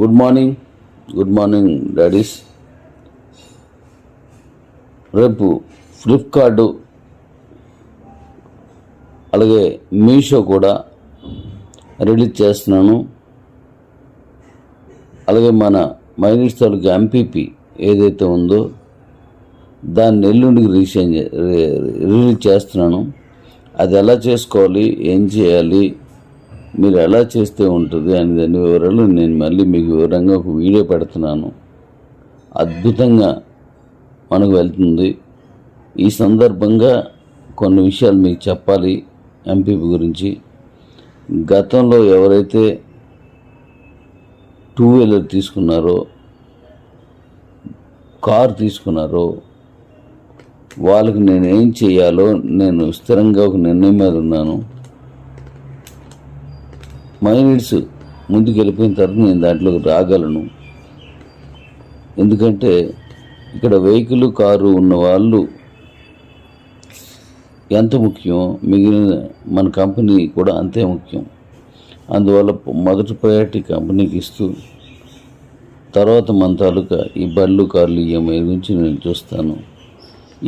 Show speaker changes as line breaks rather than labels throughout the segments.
Good morning daddy's. రేపు ఫ్లిప్కార్టు అలాగే మీషో కూడా రిలీజ్ చేస్తున్నాను. అలాగే మన మైనిట్స్ తాలూకు ఎంపీపీ ఏదైతే ఉందో దాన్ని ఎల్లుండికి రిలీజ్ చేస్తున్నాను. అది ఎలా చేసుకోవాలి, ఏం చేయాలి, మీరు ఎలా చేస్తే ఉంటుంది అని దాని వివరాలు నేను మళ్ళీ మీకు వివరంగా ఒక వీడియో పెడుతున్నాను. అద్భుతంగా మనకు వెళ్తుంది. ఈ సందర్భంగా కొన్ని విషయాలు మీకు చెప్పాలి ఎంపీపీ గురించి. గతంలో ఎవరైతే 2 వీలర్ తీసుకున్నారో, కారు తీసుకున్నారో వాళ్ళకి నేను ఏం చేయాలో నేను స్థిరంగా ఒక నిర్ణయం మీద ఉన్నాను. మైనిట్స్ ముందుకు వెళ్ళిపోయిన తర్వాత నేను దాంట్లోకి రాగలను. ఎందుకంటే ఇక్కడ వెహికల్, కారు ఉన్న వాళ్ళు ఎంత ముఖ్యం, మిగిలిన మన కంపెనీ కూడా అంతే ముఖ్యం. అందువల్ల మొదటి ప్రయారిటీ కంపెనీకి ఇస్తూ తర్వాత మన తాలూకా ఈ బళ్ళు, కార్లు, ఈఎంఐ గురించి నేను చూస్తాను.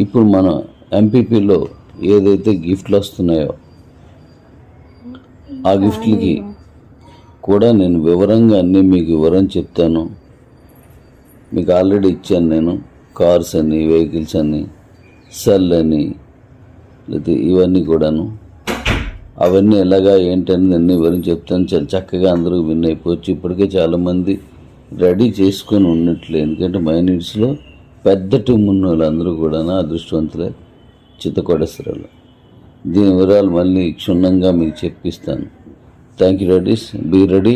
ఇప్పుడు మన ఎంపీపీలో ఏదైతే గిఫ్ట్లు వస్తున్నాయో ఆ గిఫ్ట్లకి కూడా నేను వివరంగా అన్నీ మీకు వివరం చెప్తాను. మీకు ఆల్రెడీ ఇచ్చాను నేను. కార్స్ అని, వెహికల్స్ అని, సెల్ అని, లేకపోతే ఇవన్నీ కూడాను. అవన్నీ ఎలాగా ఏంటని అన్నీ వివరించి చెప్తాను. చాలా చక్కగా అందరూ విన్ అయిపోవచ్చు. ఇప్పటికే చాలామంది రెడీ చేసుకొని ఉన్నట్లే. ఎందుకంటే మైనిట్స్లో పెద్ద టీం ఉన్న వాళ్ళందరూ కూడా అదృష్టవంతులే, చిత్తకొడేశ్వరాలు. దీని వివరాలు మళ్ళీ క్షుణ్ణంగా మీకు చెప్పిస్తాను. Thank you daddies. Be ready.